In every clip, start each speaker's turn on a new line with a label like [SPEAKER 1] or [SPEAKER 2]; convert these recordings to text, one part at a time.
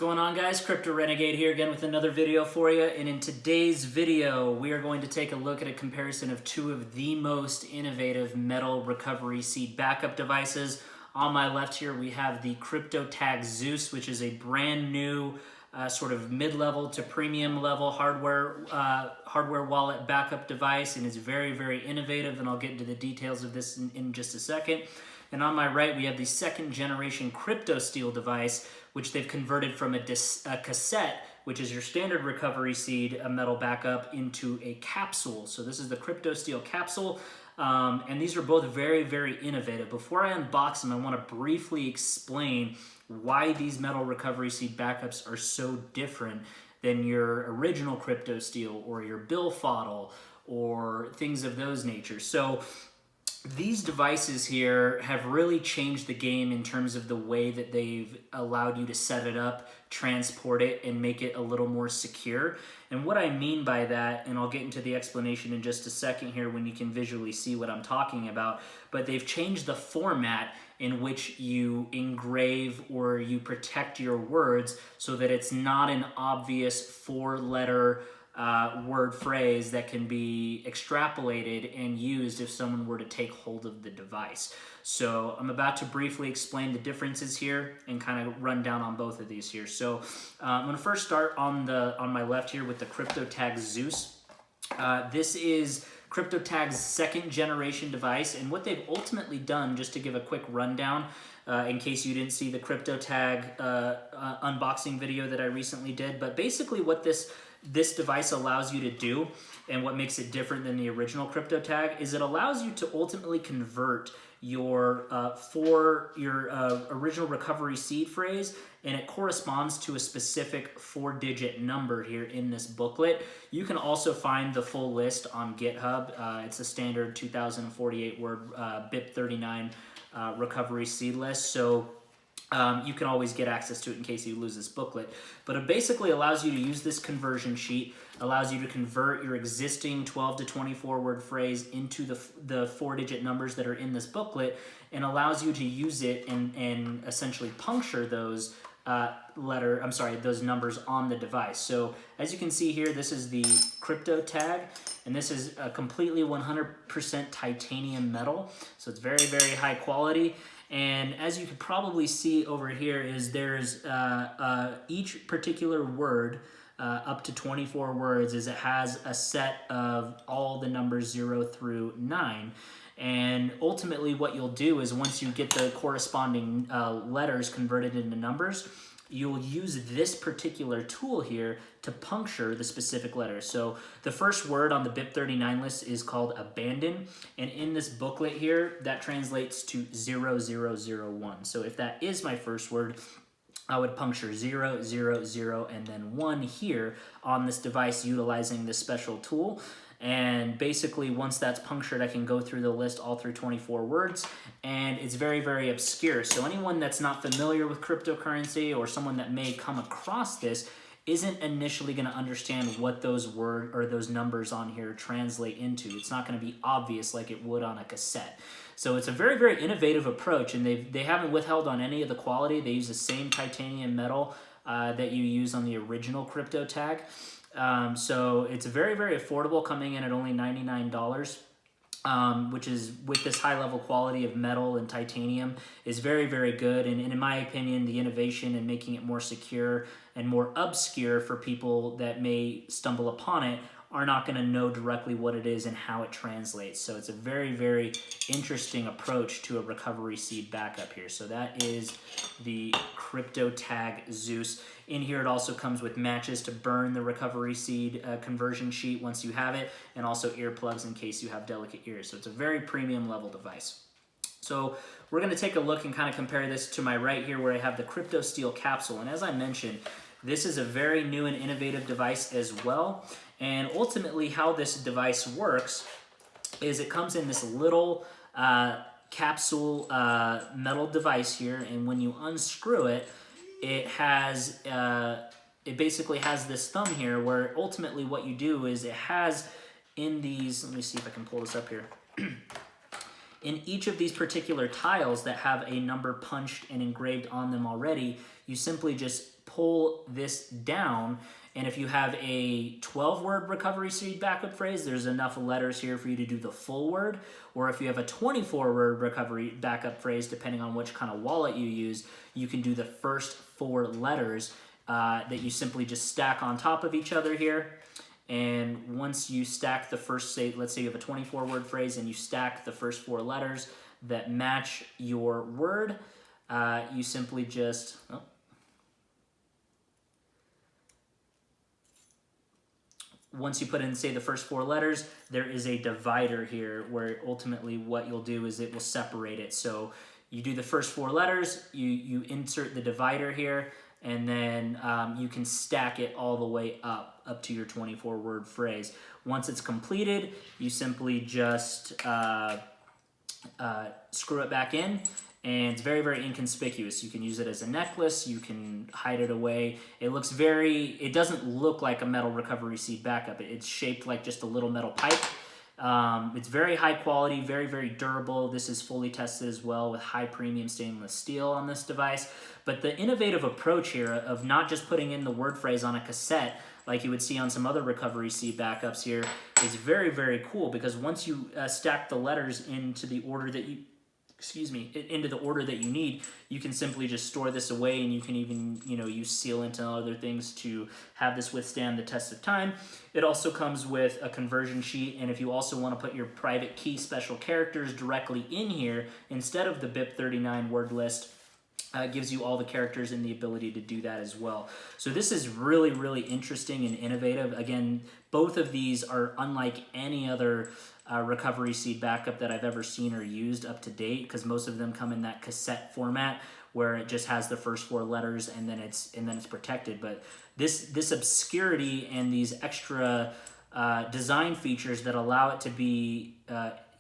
[SPEAKER 1] going on, guys? Crypto Renegade here again with another video for you, and in today's video we are going to take a look at a comparison of two of the most innovative metal recovery seed backup devices. On my left here we have the CRYPTOTAG ZEUS, which is a brand new sort of mid-level to premium level hardware wallet backup device, and it's very innovative, and I'll get into the details of this in just a second. And on my right, we have the second generation CryptoSteel device, which they've converted from a cassette, which is your standard recovery seed, a metal backup, into a capsule. So this is the CryptoSteel Capsule, and these are both very innovative. Before I unbox them, I want to briefly explain why these metal recovery seed backups are so different than your original CryptoSteel or your Bill Fodl or things of those nature. So these devices here have really changed the game in terms of the way that they've allowed you to set it up, transport it, and make it a little more secure. And what I mean by that, and I'll get into the explanation in just a second here when you can visually see what I'm talking about, but they've changed the format in which you engrave or you protect your words so that it's not an obvious four-letter word phrase that can be extrapolated and used if someone were to take hold of the device. So I'm about to briefly explain the differences here and kind of run down on both of these here. So I'm going to first start on my left here with the CRYPTOTAG ZEUS. This is CRYPTOTAG's second generation device, and what they've ultimately done, just to give a quick rundown, in case you didn't see the CRYPTOTAG unboxing video that I recently did, but basically what this device allows you to do, and what makes it different than the original CRYPTOTAG, is it allows you to ultimately convert your original recovery seed phrase, and it corresponds to a specific 4-digit number here in this booklet. You can also find the full list on GitHub. It's a standard 2048 word BIP39 recovery seed list. So you can always get access to it in case you lose this booklet. But it basically allows you to use this conversion sheet, allows you to convert your existing 12 to 24 word phrase into the 4-digit numbers that are in this booklet, and allows you to use it and essentially puncture those those numbers on the device. So as you can see here, this is the CRYPTOTAG, and this is a completely 100% titanium metal. So it's very high quality. And as you can probably see over here is there's each particular word, up to 24 words, is it has a set of all the numbers 0 through 9. And ultimately what you'll do is once you get the corresponding letters converted into numbers, you'll use this particular tool here to puncture the specific letters. So the first word on the BIP39 list is called abandon, and in this booklet here, that translates to 0001. So if that is my first word, I would puncture 0, 0, 0, and then 1 here on this device utilizing this special tool. And basically, once that's punctured, I can go through the list all through 24 words, and it's very obscure. So anyone that's not familiar with cryptocurrency, or someone that may come across this, isn't initially going to understand what those words or those numbers on here translate into. It's not going to be obvious like it would on a cassette. So it's a very innovative approach, and they haven't withheld on any of the quality. They use the same titanium metal that you use on the original CRYPTOTAG. So it's very affordable, coming in at only $99, which is, with this high level quality of metal and titanium, is very good. And in my opinion, the innovation in making it more secure and more obscure for people that may stumble upon it are not going to know directly what it is and how it translates. So it's a very interesting approach to a recovery seed backup here. So that is the CRYPTOTAG ZEUS. In here, it also comes with matches to burn the recovery seed conversion sheet once you have it, and also earplugs in case you have delicate ears. So it's a very premium level device. So we're going to take a look and kind of compare this to my right here, where I have the CryptoSteel Capsule. And as I mentioned, this is a very new and innovative device as well. And ultimately how this device works is it comes in this little capsule metal device here, and when you unscrew it, it basically has this thumb here, where ultimately what you do is it has in these, let me see if I can pull this up here. In each of these particular tiles that have a number punched and engraved on them already, you simply just pull this down, and if you have a 12-word recovery seed backup phrase, there's enough letters here for you to do the full word. Or if you have a 24-word recovery backup phrase, depending on which kind of wallet you use, you can do the first 4 letters that you simply just stack on top of each other here. And once you stack the first, say, let's say you have a 24-word phrase and you stack the first 4 letters that match your word, you simply just, once you put in, say, the first 4 letters, there is a divider here where ultimately what you'll do is it will separate it. So you do the first 4 letters, you insert the divider here, and then you can stack it all the way up to your 24-word phrase. Once it's completed, you simply just screw it back in, and it's very, very inconspicuous. You can use it as a necklace, you can hide it away. It doesn't look like a metal recovery seed backup. It's shaped like just a little metal pipe. It's very high quality, very, very durable. This is fully tested as well with high premium stainless steel on this device. But the innovative approach here of not just putting in the word phrase on a cassette like you would see on some other recovery seed backups here is very, very cool, because once you stack the letters into the order that you into the order that you need, you can simply just store this away, and you can even, use sealant and other things to have this withstand the test of time. It also comes with a conversion sheet, and if you also want to put your private key special characters directly in here instead of the BIP39 word list, gives you all the characters and the ability to do that as well. So this is really, really interesting and innovative. Again, both of these are unlike any other recovery seed backup that I've ever seen or used up to date, because most of them come in that cassette format where it just has the first 4 letters and then it's protected. But this obscurity and these extra design features that allow it to be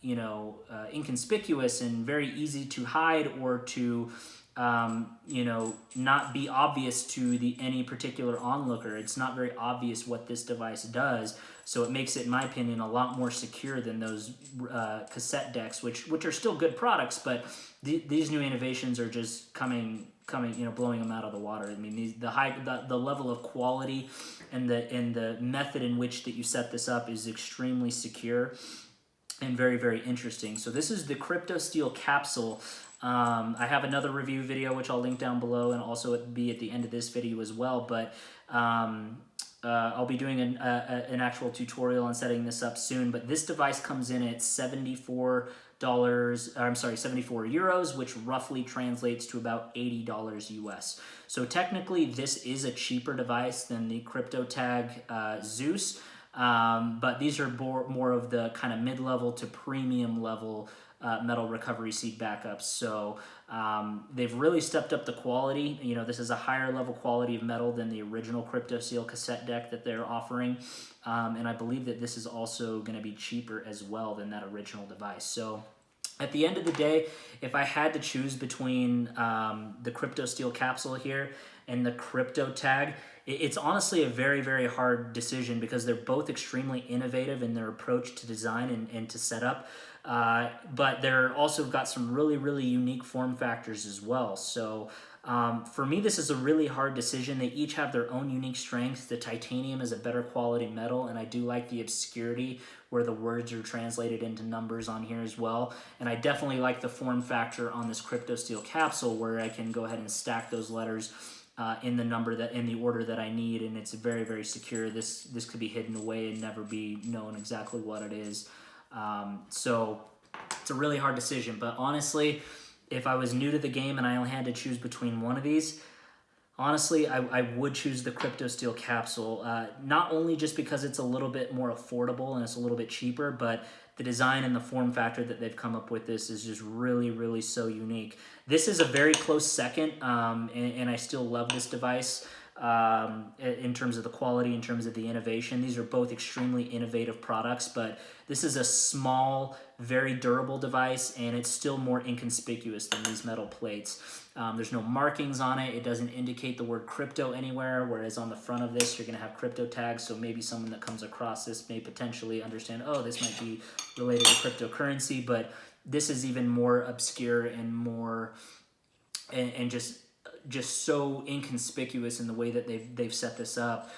[SPEAKER 1] inconspicuous and very easy to hide or to not be obvious to any particular onlooker. It's not very obvious what this device does, so it makes it, in my opinion, a lot more secure than those cassette decks, which are still good products, but these new innovations are just coming, blowing them out of the water. I mean, the level of quality and the method in which that you set this up is extremely secure and very, very interesting. So this is the CryptoSteel Capsule. I have another review video which I'll link down below, and also it'll be at the end of this video as well, but I'll be doing an actual tutorial on setting this up soon. But this device comes in at $74, which roughly translates to about $80 US. So technically this is a cheaper device than the CryptoTag Zeus, but these are more of the kind of mid-level to premium level metal recovery seed backups. So they've really stepped up the quality. This is a higher level quality of metal than the original CryptoSteel cassette deck that they're offering. And I believe that this is also going to be cheaper as well than that original device. So at the end of the day, if I had to choose between the CryptoSteel Capsule here and the CryptoTag, it's honestly a very, very hard decision, because they're both extremely innovative in their approach to design and to setup. But they're also got some really, really unique form factors as well. So for me, this is a really hard decision. They each have their own unique strengths. The titanium is a better quality metal, and I do like the obscurity where the words are translated into numbers on here as well. And I definitely like the form factor on this CryptoSteel Capsule, where I can go ahead and stack those letters in the order that I need, and it's very, very secure. This could be hidden away and never be known exactly what it is. So it's a really hard decision, but honestly, if I was new to the game and I only had to choose between one of these, honestly, I would choose the CryptoSteel Capsule, not only just because it's a little bit more affordable and it's a little bit cheaper, but the design and the form factor that they've come up with this is just really, really so unique. This is a very close second, and I still love this device. In terms of the quality, in terms of the innovation. These are both extremely innovative products, but this is a small, very durable device, and it's still more inconspicuous than these metal plates. There's no markings on it. It doesn't indicate the word crypto anywhere, whereas on the front of this, you're going to have crypto tags, so maybe someone that comes across this may potentially understand, oh, this might be related to cryptocurrency, but this is even more obscure and more, and just just so inconspicuous in the way that they've set this up.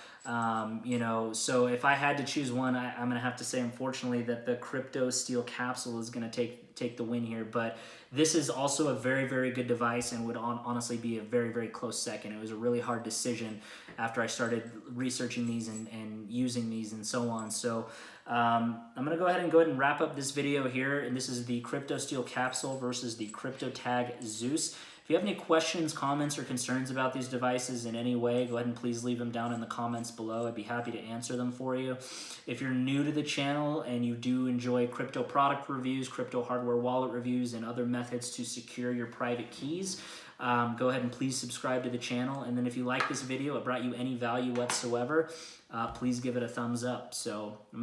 [SPEAKER 1] You know, so if I had to choose one, I'm gonna have to say, unfortunately, that the CryptoSteel Capsule is gonna take the win here. But this is also a very, very good device and would honestly be a very, very close second. It was a really hard decision after I started researching these and using these and so on. So I'm gonna go ahead and wrap up this video here. And this is the CryptoSteel Capsule versus the CryptoTag ZEUS. If you have any questions, comments, or concerns about these devices in any way, go ahead and please leave them down in the comments below. I'd be happy to answer them for you. If you're new to the channel and you do enjoy crypto product reviews, crypto hardware wallet reviews, and other methods to secure your private keys, go ahead and please subscribe to the channel. And then if you like this video, it brought you any value whatsoever, please give it a thumbs up. So